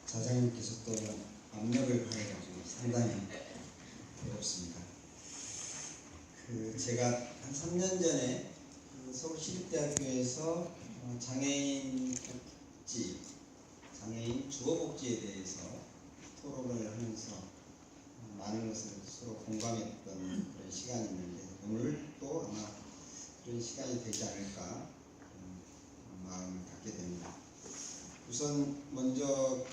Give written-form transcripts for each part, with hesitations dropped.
자장님께서 또 압력을 가해가지고 상당히 어렵습니다. 제가 한 3년 전에 서울시립대학교에서 장애인 복지, 장애인 주거복지에 대해서 토론을 하면서 많은 것을 서로 공감했던 그런 시간이 있는데, 오늘 또 아마 그런 시간이 되지 않을까 마음을 갖게 됩니다. 우선 먼저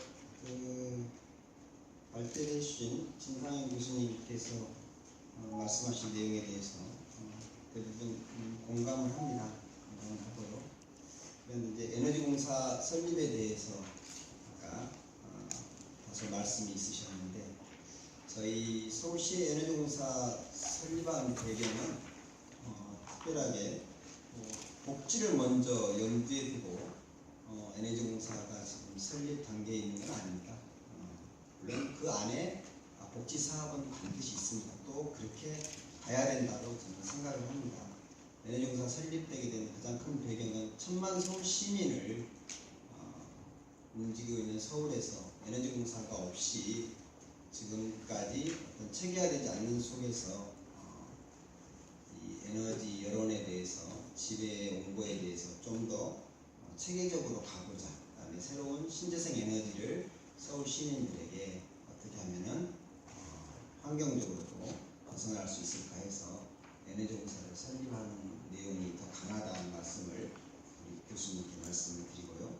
발제해 주신 진상현 교수님께서 말씀하신 내용에 대해서 대부분 공감을 합니다. 공감을 하고요. 그런데 이제 에너지공사 설립에 대해서 아까 다소 말씀이 있으셨는데, 저희 서울시 에너지공사 설립한 배경은 특별하게 복지를 먼저 염두에 두고 에너지공사가 지금 설립 단계에 있는 건 아닙니다. 물론 그 안에 복지 사업은 반드시 있습니다. 또 그렇게 가야 된다고 저는 생각을 합니다. 에너지공사 설립되게 된 가장 큰 배경은 1000만 서울 시민을 움직이고 있는 서울에서 에너지공사가 없이 지금까지 어떤 체계화되지 않는 속에서 이 에너지 여론에 대해서, 지배 홍보에 대해서 좀 더 체계적으로 가보자. 그다음에 새로운 신재생 에너지를 서울 시민들에게 어떻게 하면은 환경적으로도 벗어날 수 있을까 해서 에너지공사를 설립하는 내용이 더 강하다는 말씀을 우리 교수님께 말씀을 드리고요.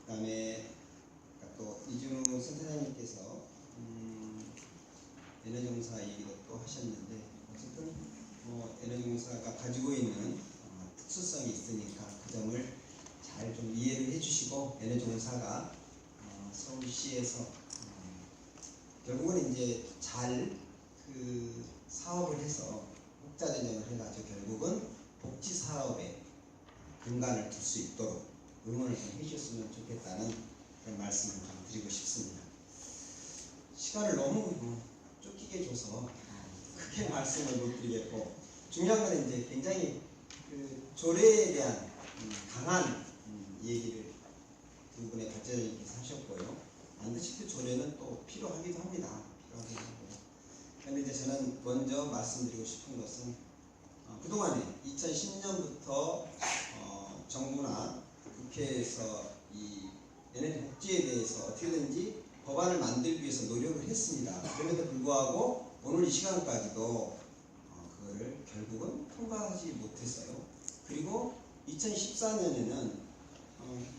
그다음에 또 이준우 센터장님께서 에너지공사 얘기도 또 하셨는데, 어쨌든 에너지공사가 가지고 있는 특수성이 있으니까 그 점을 잘 좀 이해를 해주시고, 에너지공사가 서울시에서 결국은 이제 잘 사업을 해서 혹자전형을 해가지고 결국은 복지 사업에 근간을 둘 수 있도록 응원을 좀 해주셨으면 좋겠다는 그런 말씀을 좀 드리고 싶습니다. 시간을 너무 쫓기게 줘서 크게 말씀을 못 드리겠고, 중요한 건 이제 굉장히 조례에 대한 강한 얘기를 두 분의 발제자님께서 하셨고요. 반드시 그 조례는 또 필요하기도 합니다. 필요하기도 하고요. 그런데 이제 저는 먼저 말씀드리고 싶은 것은 그동안에 2010년부터 정부나 국회에서 이 에너지 복지에 대해서 어떻게든지 법안을 만들기 위해서 노력을 했습니다. 그럼에도 불구하고 오늘 이 시간까지도 그거를 결국은 통과하지 못했어요. 그리고 2014년에는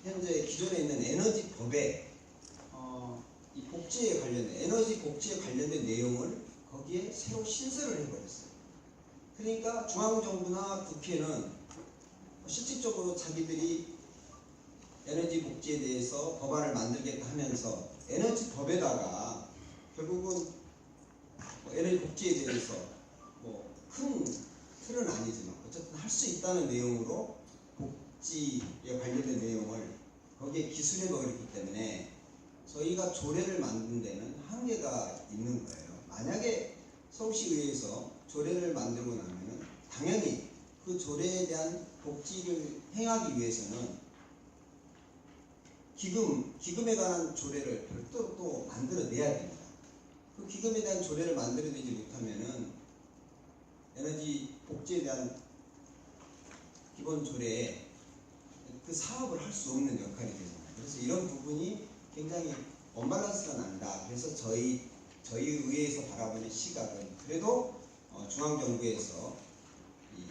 현재 기존에 있는 에너지법에 이 복지에 관련된, 에너지 복지에 관련된 내용을 거기에 새로 신설을 해버렸어요. 그러니까 중앙정부나 국회는 실질적으로 자기들이 에너지 복지에 대해서 법안을 만들겠다 하면서 에너지법에다가 결국은 에너지 복지에 대해서 큰 틀은 아니지만 어쨌든 할 수 있다는 내용으로 복지에 관련된 내용을 거기에 기술해 버렸기 때문에 저희가 조례를 만든 데는 한계가 있는 거예요. 만약에 서울시의회에서 조례를 만들고 나면은 당연히 그 조례에 대한 복지를 행하기 위해서는 기금에 관한 조례를 별도로 또 만들어내야 됩니다. 그 기금에 대한 조례를 만들어내지 못하면은 에너지 복지에 대한 기본 조례에 그 사업을 할 수 없는 역할이 되잖아요. 그래서 이런 부분이 굉장히 언밸런스가 난다. 그래서 저희 의회에서 바라보는 시각은 그래도 중앙정부에서 이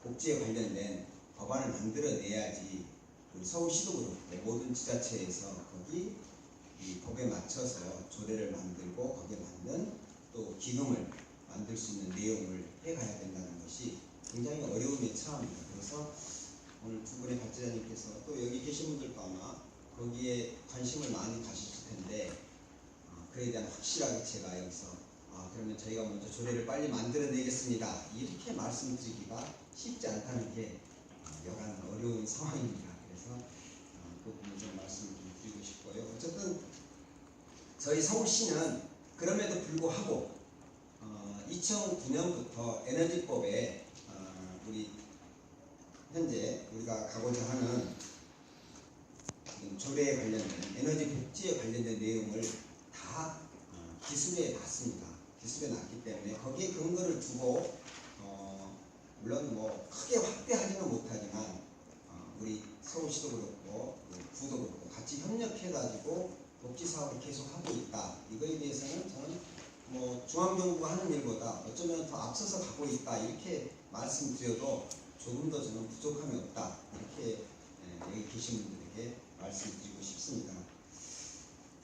복지에 관련된 법안을 만들어내야지 우리 서울시도 그렇고 모든 지자체에서 거기 이 법에 맞춰서 조례를 만들고 거기에 맞는 또 기금을 만들 수 있는 내용을 해가야 된다는 것이 굉장히 어려움에 처합니다. 그래서 오늘 두 분의 발제자님께서 또 여기 계신 분들도 아마 거기에 관심을 많이 가지실 텐데 그에 대한 확실하게 제가 여기서 그러면 저희가 먼저 조례를 빨리 만들어내겠습니다 이렇게 말씀드리기가 쉽지 않다는 게 여간 어려운 상황입니다. 그래서 그 부분 좀 말씀을 좀 드리고 싶고요. 어쨌든 저희 서울시는 그럼에도 불구하고 2009년부터 에너지법에 우리 현재 우리가 가고자 하는 조례에 관련된 에너지 복지에 관련된 내용을 다 기술에 놨습니다. 기술에 놨기 때문에 거기에 근거를 두고 물론 뭐 크게 확대하지는 못하지만 우리 서울시도 그렇고 구도 그렇고 같이 협력해가지고 복지 사업을 계속하고 있다. 이거에 대해서는 저는 뭐 중앙정부가 하는 일보다 어쩌면 더 앞서서 가고 있다 이렇게 말씀드려도 조금 더 저는 부족함이 없다 이렇게 여기 계신 분들에게 말씀드리고 싶습니다.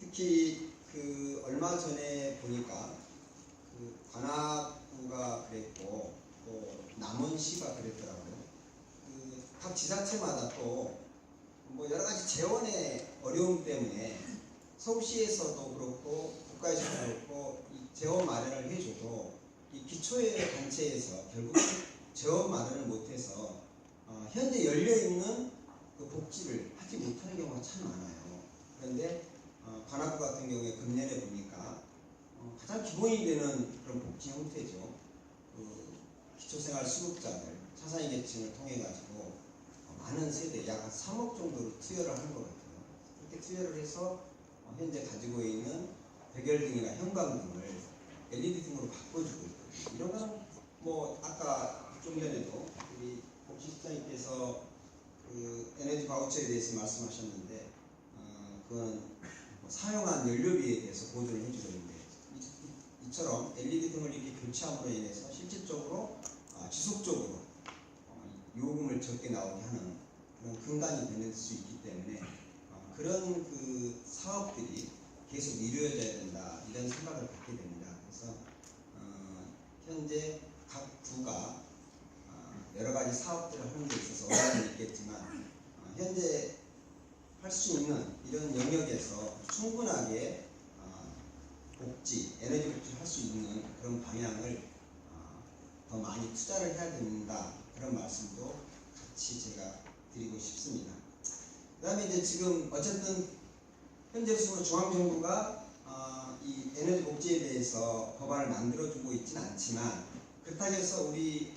특히 그 얼마 전에 보니까 그 관악구가 그랬고 또 남원시가 그랬더라고요. 그 각 지자체마다 또 뭐 여러 가지 재원의 어려움 때문에 서울시에서도 그렇고 국가에서도 그렇고 이 재원 마련을 해줘도 이 기초의 단체에서 결국 재원 마련을 못해서 현재 열려 있는 그 복지를 하지 못하는 경우가 참 많아요. 그런데 관악구 같은 경우에 금년에 보니까 가장 기본이 되는 그런 복지 형태죠. 그 기초생활 수급자들, 차상위 계층을 통해 가지고 많은 세대 약 3억 정도를 투여를 한 것 같아요. 그렇게 투여를 해서 현재 가지고 있는 백열등이나 형광등을 LED 등으로 바꿔주고 있거든요. 이런 거는 뭐 아까 좀 전에도 우리 복지실장님께서 그 에너지 바우처에 대해서 말씀하셨는데 그건 사용한 연료비에 대해서 보조를 해주는데 이처럼 LED 등을 이렇게 교체함으로 인해서 실질적으로 지속적으로 요금을 적게 나오게 하는 그런 근간이 될 수 있기 때문에 그런 그 사업들이 계속 이루어져야 된다 이런 생각을 갖게 됩니다. 그래서 현재 각 구가 여러 가지 사업들을 하는 데 있어서 어려움이 있겠지만 현재 할 수 있는 이런 영역에서 충분하게 복지, 에너지 복지를 할 수 있는 그런 방향을 더 많이 투자를 해야 된다 그런 말씀도 같이 제가 드리고 싶습니다. 그 다음에 이제 지금 어쨌든 현재로서는 중앙정부가 이 에너지 복지에 대해서 법안을 만들어주고 있지는 않지만 그렇다고 해서 우리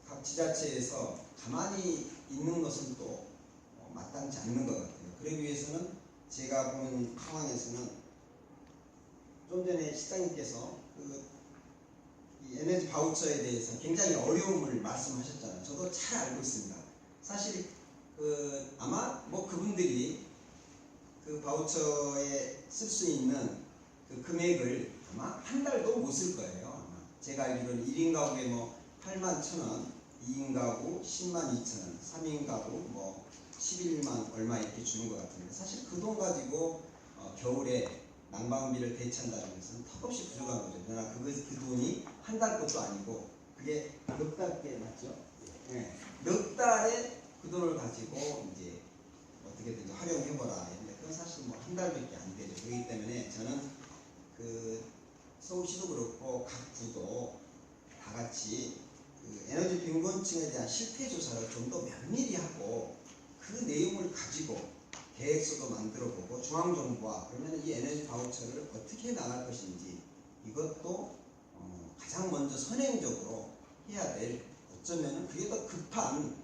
각 지자체에서 가만히 있는 것은 또 마땅치 않는 것 같아요. 그러기 위해서는 제가 보는 상황에서는 좀 전에 시장님께서 이 에너지 바우처에 대해서 굉장히 어려움을 말씀하셨잖아요. 저도 잘 알고 있습니다. 사실 아마 뭐 그분들이 그 바우처에 쓸 수 있는 그 금액을 아마 한 달도 못 쓸 거예요. 아마 제가 알기로는 1인 가구에 뭐 81,000원, 2인 가구 102,000원, 3인 가구 뭐 11만 얼마 이렇게 주는 것 같은데 사실 그 돈 가지고 겨울에 난방비를 대체한다는 것은 턱없이 부족한 거죠. 그러나 그 돈이 한 달 것도 아니고 그게 몇 달께 맞죠? 네. 몇 달에 그 돈을 가지고 이제 어떻게든 활용해보라. 근데 그건 사실 뭐 한 달밖에 안 되죠. 그렇기 때문에 저는 그 서울시도 그렇고 각 구도 다 같이 그 에너지 빈곤층에 대한 실태 조사를 좀 더 면밀히 하고 그 내용을 가지고 계획서도 만들어보고 중앙정부와 그러면 이 에너지 바우처를 어떻게 나갈 것인지 이것도 가장 먼저 선행적으로 해야 될 어쩌면 그게 더 급한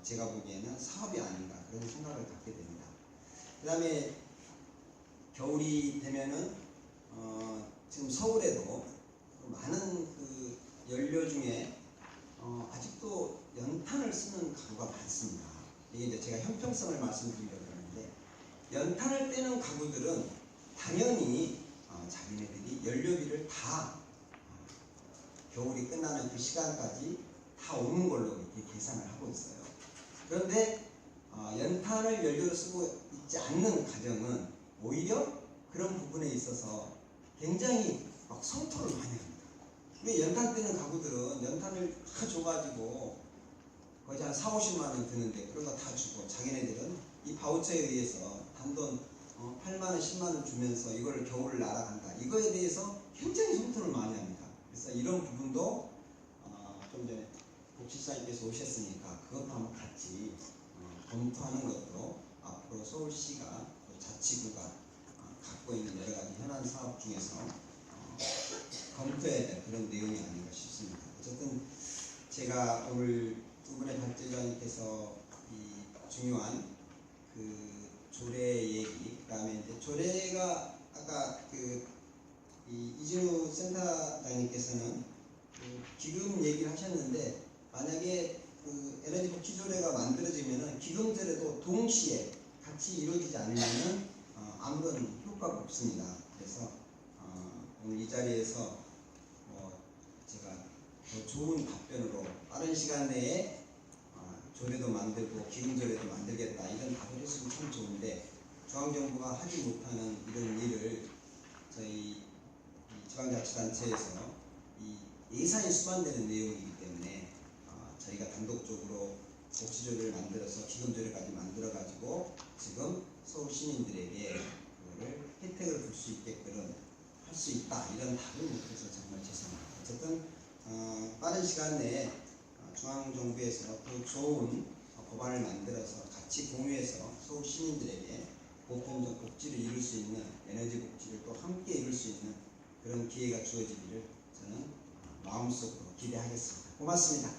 제가 보기에는 사업이 아닌가 그런 생각을 갖게 됩니다. 그 다음에 겨울이 되면은 지금 서울에도 많은 그 연료 중에 아직도 연탄을 쓰는 가구가 많습니다. 이게 이제 제가 형평성을 말씀드리려고 하는데 연탄을 떼는 가구들은 당연히 자기네들이 연료비를 다 겨울이 끝나는 그 시간까지 다 오는 걸로 이렇게 계산을 하고 있어요. 그런데 연탄을 연료로 쓰고 있지 않는 가정은 오히려 그런 부분에 있어서 굉장히 막 성토를 많이 합니다. 왜 연탄 떼는 가구들은 연탄을 다 줘가지고 거의 한 4, 50만 원 드는데 그런 거 다 주고 자기네들은 이 바우처에 의해서 단돈 8만 원, 10만 원 주면서 이거를 겨울을 날아간다. 이거에 대해서 굉장히 성토를 많이 합니다. 그래서 이런 부분도 좀 전에 복지사님께서 오셨으니까 그것도 한번 같이 검토하는 것도 앞으로 서울시가 자치구가 갖고 있는 여러 가지 현안 사업 중에서 검토해야 될 그런 내용이 아닌가 싶습니다. 어쨌든 제가 오늘 두 분의 발제자님께서 이 중요한 그 조례 얘기, 그다음에 이제 조례가 아까 이진우 센터장님께서는 그 기금 얘기를 하셨는데, 만약에 그 에너지 복지 조례가 만들어지면은 기금제례도 동시에 같이 이루어지지 않으면은 아무런 효과가 없습니다. 그래서 오늘 이 자리에서 제가 더 좋은 답변으로 빠른 시간 내에 조례도 만들고 기금조례도 만들겠다 이런 답을 했으면 참 좋은데, 중앙정부가 하지 못하는 이런 일을 저희 지방자치단체에서 이 예산이 수반되는 내용이기 때문에 저희가 단독적으로 복지조례를 만들어서 기금조례까지 만들어 가지고 지금 서울 시민들에게 그거를 혜택을 볼 수 있게끔 할 수 있다 이런 답을 못해서 정말 죄송합니다. 어쨌든 빠른 시간 내에 중앙정부에서 또 좋은 법안을 만들어서 같이 공유해서 서울 시민들에게 보편적 복지를 이룰 수 있는, 에너지 복지를 또 함께 이룰 수 있는 그런 기회가 주어지기를 저는 마음속으로 기대하겠습니다. 고맙습니다.